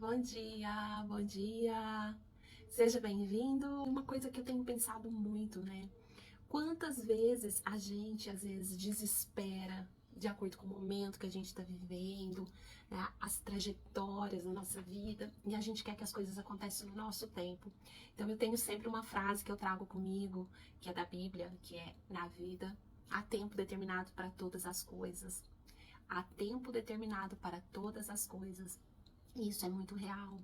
bom dia, bom dia. Seja bem-vindo. Uma coisa que eu tenho pensado muito, né? Quantas vezes a gente, às vezes, desespera de acordo com o momento que a gente está vivendo, né, as trajetórias da nossa vida, e a gente quer que as coisas aconteçam no nosso tempo. Então, eu tenho sempre uma frase que eu trago comigo, que é da Bíblia, que é: na vida há tempo determinado para todas as coisas. Há tempo determinado para todas as coisas. Isso é muito real.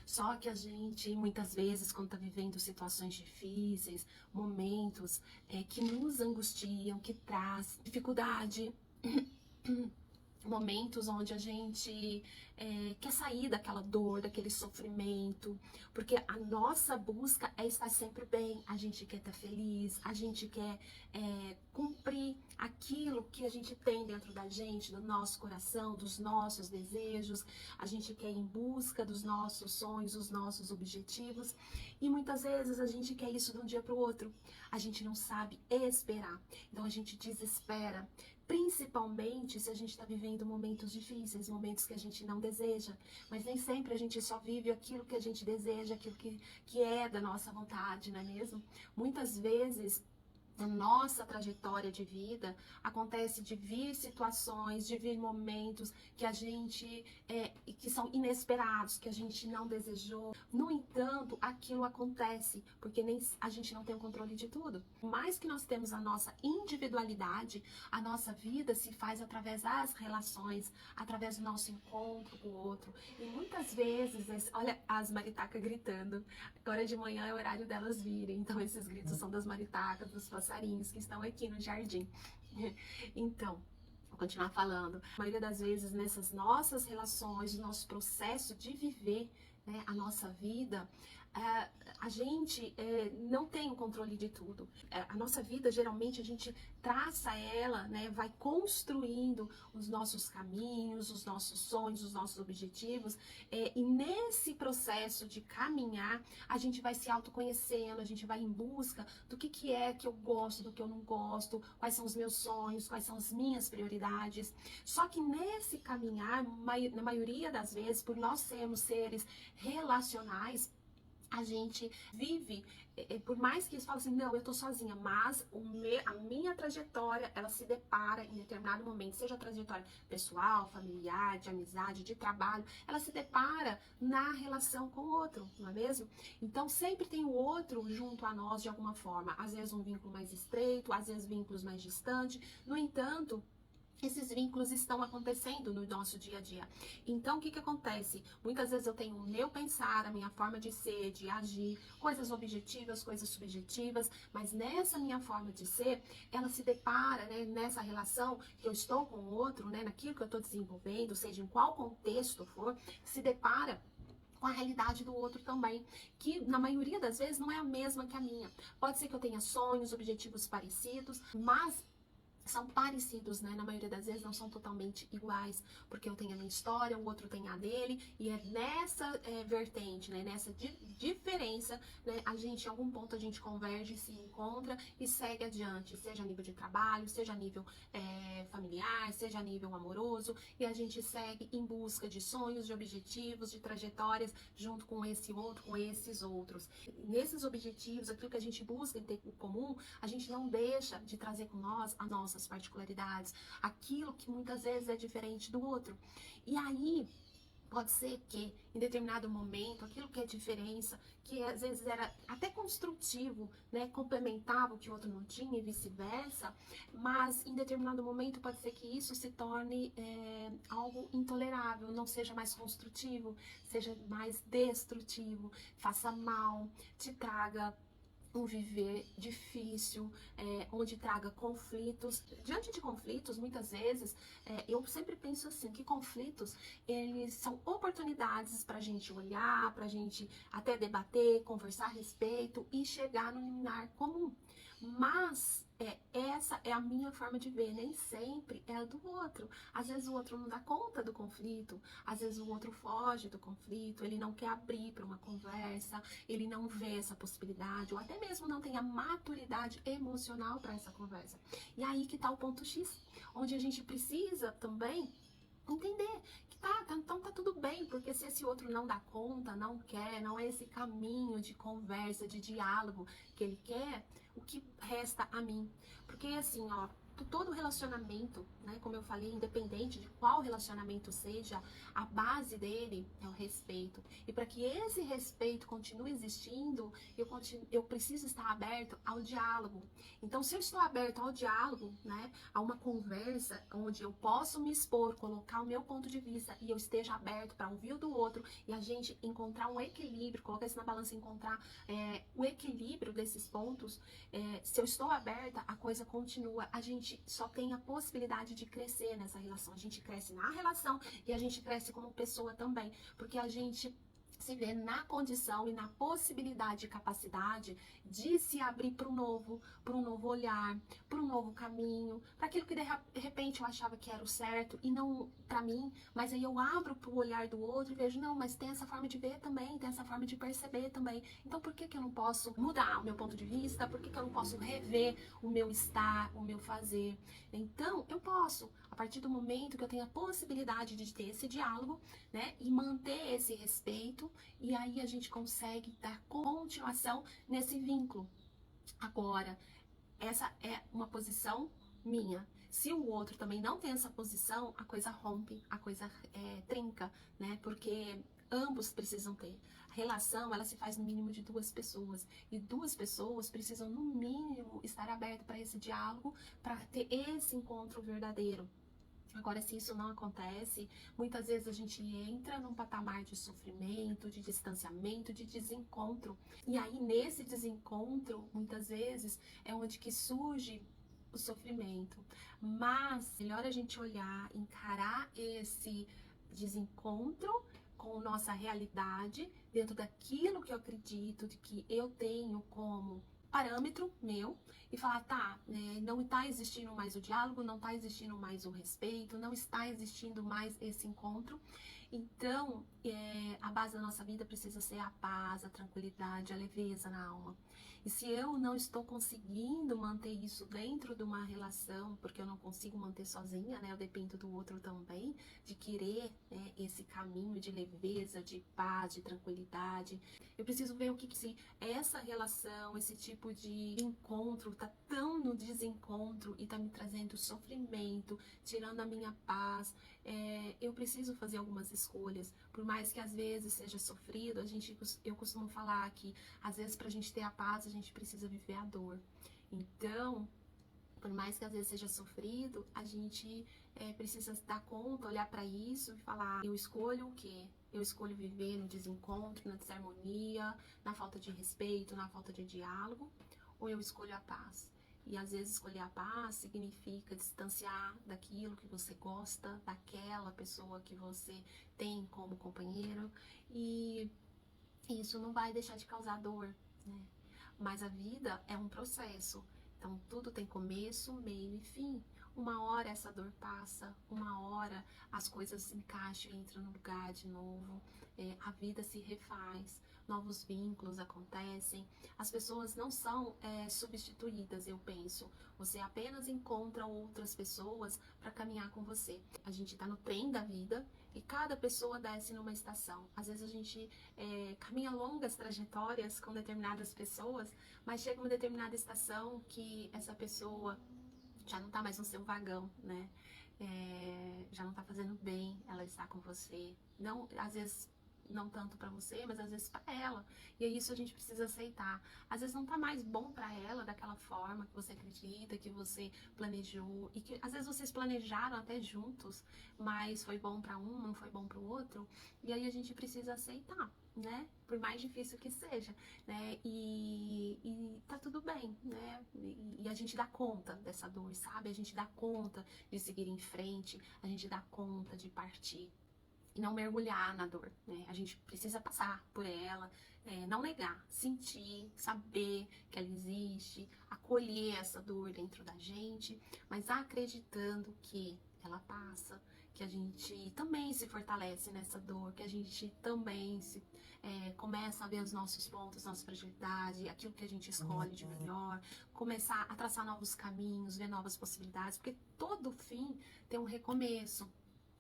Só que a gente, muitas vezes, quando está vivendo situações difíceis, momentos que nos angustiam, que traz dificuldade, momentos onde a gente quer sair daquela dor, daquele sofrimento, porque a nossa busca é estar sempre bem, a gente quer estar feliz, a gente quer cumprir aquilo que a gente tem dentro da gente, do nosso coração, dos nossos desejos, a gente quer ir em busca dos nossos sonhos, dos nossos objetivos, e muitas vezes a gente quer isso de um dia para o outro, a gente não sabe esperar, então a gente desespera, principalmente se a gente está vivendo momentos difíceis, momentos que a gente não deseja. Mas nem sempre a gente só vive aquilo que a gente deseja, aquilo que é da nossa vontade, não é mesmo? Muitas vezes, na nossa trajetória de vida, acontece de vir situações, de vir momentos que a gente, que são inesperados, que a gente não desejou. No entanto, aquilo acontece, porque nem a gente não tem o controle de tudo. Por mais que nós temos a nossa individualidade, a nossa vida se faz através das relações, através do nosso encontro com o outro. E muitas vezes, olha as maritacas gritando, agora de manhã é o horário delas virem, então esses gritos são das maritacas, dos passarinhos que estão aqui no jardim. Então, vou continuar falando. A maioria das vezes, nessas nossas relações, no nosso processo de viver, né, a nossa vida, a gente não tem o controle de tudo. A nossa vida, geralmente, a gente traça ela, né, vai construindo os nossos caminhos, os nossos sonhos, os nossos objetivos, e nesse processo de caminhar, a gente vai se autoconhecendo, a gente vai em busca do que é que eu gosto, do que eu não gosto, quais são os meus sonhos, quais são as minhas prioridades. Só que nesse caminhar, na maioria das vezes, por nós sermos seres relacionais, a gente vive, por mais que eles falem assim, não, eu tô sozinha, mas a minha trajetória, ela se depara em determinado momento, seja a trajetória pessoal, familiar, de amizade, de trabalho, ela se depara na relação com o outro, não é mesmo? Então sempre tem o outro junto a nós de alguma forma, às vezes um vínculo mais estreito, às vezes vínculos mais distantes, no entanto, esses vínculos estão acontecendo no nosso dia a dia. Então, o que acontece? Muitas vezes eu tenho o meu pensar, a minha forma de ser, de agir, coisas objetivas, coisas subjetivas, mas nessa minha forma de ser, ela se depara, né, nessa relação que eu estou com o outro, né, naquilo que eu estou desenvolvendo, seja em qual contexto for, se depara com a realidade do outro também, que na maioria das vezes não é a mesma que a minha. Pode ser que eu tenha sonhos, objetivos parecidos, mas são parecidos, né? Na maioria das vezes não são totalmente iguais, porque eu tenho a minha história, o outro tem a dele, e é nessa vertente, né? Nessa diferença, né? A gente, em algum ponto, a gente converge, se encontra e segue adiante, seja a nível de trabalho, seja a nível familiar, seja a nível amoroso, e a gente segue em busca de sonhos, de objetivos, de trajetórias, junto com esse outro, com esses outros. Nesses objetivos, aquilo que a gente busca em ter em comum, a gente não deixa de trazer com nós a nossa particularidades, aquilo que muitas vezes é diferente do outro. E aí, pode ser que em determinado momento, aquilo que é diferença, que às vezes era até construtivo, né, complementava o que o outro não tinha e vice-versa, mas em determinado momento pode ser que isso se torne algo intolerável, não seja mais construtivo, seja mais destrutivo, faça mal, te traga um viver difícil, onde traga conflitos. Diante de conflitos, muitas vezes, eu sempre penso assim, que conflitos, eles são oportunidades para a gente olhar, para a gente até debater, conversar a respeito e chegar no limiar comum. Mas essa é a minha forma de ver, nem sempre é a do outro. Às vezes o outro não dá conta do conflito, às vezes o outro foge do conflito, ele não quer abrir para uma conversa, ele não vê essa possibilidade, ou até mesmo não tem a maturidade emocional para essa conversa. E aí que está o ponto X, onde a gente precisa também entender que então tá tudo bem, porque se esse outro não dá conta, não quer, não é esse caminho de conversa, de diálogo que ele quer, o que resta a mim? Porque assim, ó, todo relacionamento, né, como eu falei, independente de qual relacionamento seja, a base dele é o respeito. E para que esse respeito continue existindo, eu preciso estar aberto ao diálogo. Então, se eu estou aberto ao diálogo, né, a uma conversa onde eu posso me expor, colocar o meu ponto de vista e eu esteja aberto para ouvir o do outro e a gente encontrar um equilíbrio, colocar isso na balança e encontrar o equilíbrio desses pontos, se eu estou aberta, a coisa continua. A gente só tem a possibilidade de crescer nessa relação. A gente cresce na relação e a gente cresce como pessoa também, porque a gente se vê na condição e na possibilidade e capacidade de se abrir para um novo olhar, para um novo caminho, para aquilo que de repente eu achava que era o certo e não para mim, mas aí eu abro para o olhar do outro e vejo, não, mas tem essa forma de ver também, tem essa forma de perceber também. Então por que eu não posso mudar o meu ponto de vista? Por que eu não posso rever o meu estar, o meu fazer? Então eu posso, a partir do momento que eu tenho a possibilidade de ter esse diálogo, né, e manter esse respeito, e aí a gente consegue dar continuação nesse vínculo. Agora, essa é uma posição minha. Se o outro também não tem essa posição, a coisa rompe, a coisa trinca, né? Porque ambos precisam ter. A relação, ela se faz no mínimo de duas pessoas. E duas pessoas precisam, no mínimo, estar abertas para esse diálogo, para ter esse encontro verdadeiro. Agora, se isso não acontece, muitas vezes a gente entra num patamar de sofrimento, de distanciamento, de desencontro. E aí, nesse desencontro, muitas vezes, é onde que surge o sofrimento. Mas, melhor a gente olhar, encarar esse desencontro com nossa realidade, dentro daquilo que eu acredito, de que eu tenho como parâmetro meu, e falar, tá, não está existindo mais o diálogo, não está existindo mais o respeito, não está existindo mais esse encontro. Então, a base da nossa vida precisa ser a paz, a tranquilidade, a leveza na alma. E se eu não estou conseguindo manter isso dentro de uma relação, porque eu não consigo manter sozinha, né? Eu dependo do outro também, de querer, né, esse caminho de leveza, de paz, de tranquilidade. Eu preciso ver o que se essa relação, esse tipo de encontro tá tão no desencontro e tá me trazendo sofrimento, tirando a minha paz. Eu preciso fazer algumas escolhas, por mais que às vezes seja sofrido. Eu costumo falar que às vezes pra gente ter a paz a gente precisa viver a dor. Então, por mais que às vezes seja sofrido, a gente precisa dar conta, olhar para isso e falar, eu escolho o quê? Eu escolho viver no desencontro, na desarmonia, na falta de respeito, na falta de diálogo, ou eu escolho a paz? E às vezes escolher a paz significa distanciar daquilo que você gosta, daquela pessoa que você tem como companheiro, e isso não vai deixar de causar dor, né? Mas a vida é um processo. Então, tudo tem começo, meio e fim. Uma hora essa dor passa, uma hora as coisas se encaixam e entram no lugar de novo. A vida se refaz, novos vínculos acontecem. As pessoas não são substituídas, eu penso. Você apenas encontra outras pessoas para caminhar com você. A gente está no trem da vida e cada pessoa desce numa estação. Às vezes a gente caminha longas trajetórias com determinadas pessoas, mas chega uma determinada estação que essa pessoa já não tá mais no seu vagão, né? Já não tá fazendo bem ela estar com você. Não, às vezes não tanto para você, mas às vezes para ela. E é isso a gente precisa aceitar. Às vezes não tá mais bom para ela daquela forma que você acredita, que você planejou, e que às vezes vocês planejaram até juntos, mas foi bom para um, não foi bom para o outro. E aí a gente precisa aceitar, né? Por mais difícil que seja, né? E tá tudo bem, né? E a gente dá conta dessa dor, sabe? A gente dá conta de seguir em frente, a gente dá conta de partir. E não mergulhar na dor, né? A gente precisa passar por ela, não negar, sentir, saber que ela existe, acolher essa dor dentro da gente, mas acreditando que ela passa, que a gente também se fortalece nessa dor, que a gente também começa a ver os nossos pontos, nossa fragilidade, aquilo que a gente escolhe de melhor, começar a traçar novos caminhos, ver novas possibilidades, porque todo fim tem um recomeço.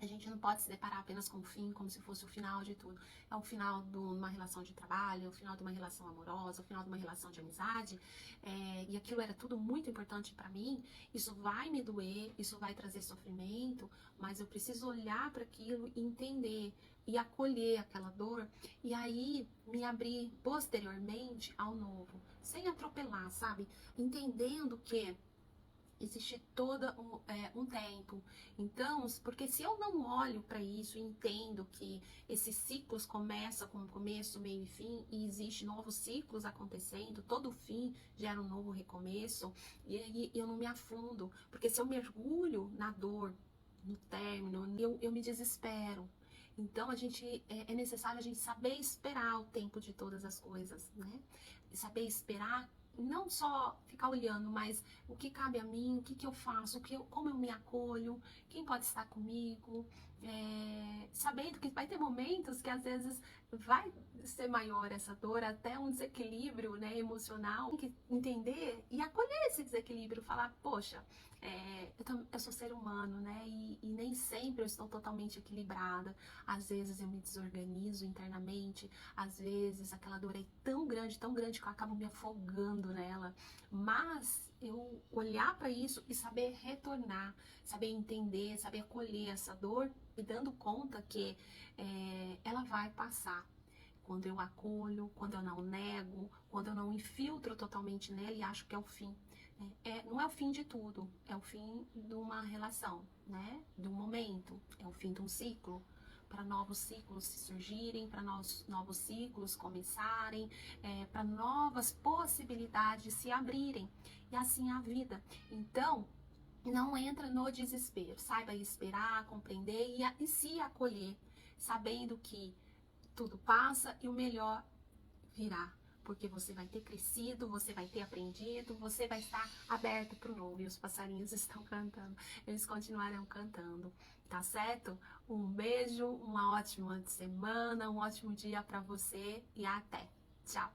A gente não pode se deparar apenas com o fim, como se fosse o final de tudo. É o final de uma relação de trabalho, é o final de uma relação amorosa, é o final de uma relação de amizade. E aquilo era tudo muito importante para mim. Isso vai me doer, isso vai trazer sofrimento, mas eu preciso olhar para aquilo e entender e acolher aquela dor e aí me abrir posteriormente ao novo, sem atropelar, sabe? Entendendo que existe todo um tempo. Então, porque se eu não olho para isso e entendo que esses ciclos começam com começo, meio e fim, e existe novos ciclos acontecendo, todo fim gera um novo recomeço, e aí eu não me afundo, porque se eu mergulho na dor, no término, eu me desespero. Então, é necessário a gente saber esperar o tempo de todas as coisas, né? Saber esperar, não só ficar olhando, mas o que cabe a mim, o que, que eu faço, como eu me acolho, quem pode estar comigo, sabendo que vai ter momentos que às vezes vai ser maior essa dor, até um desequilíbrio, né, emocional. Tem que entender e acolher esse desequilíbrio, falar, poxa, eu sou ser humano, né, e nem sempre eu estou totalmente equilibrada. Às vezes eu me desorganizo internamente, às vezes aquela dor é tão grande que eu acabo me afogando nela. Mas eu olhar para isso e saber retornar, saber entender, saber acolher essa dor e dando conta que ela vai passar. Quando eu acolho, quando eu não nego, quando eu não infiltro totalmente nela e acho que é o fim. Não é o fim de tudo, é o fim de uma relação, né? De um momento, é o fim de um ciclo, para novos ciclos se surgirem, para novos ciclos começarem, para novas possibilidades se abrirem, e assim a vida. Então, não entra no desespero, saiba esperar, compreender e se acolher, sabendo que tudo passa e o melhor virá, porque você vai ter crescido, você vai ter aprendido, você vai estar aberto para o novo. E os passarinhos estão cantando, eles continuarão cantando, tá certo? Um beijo, uma ótima semana, um ótimo dia para você e até. Tchau!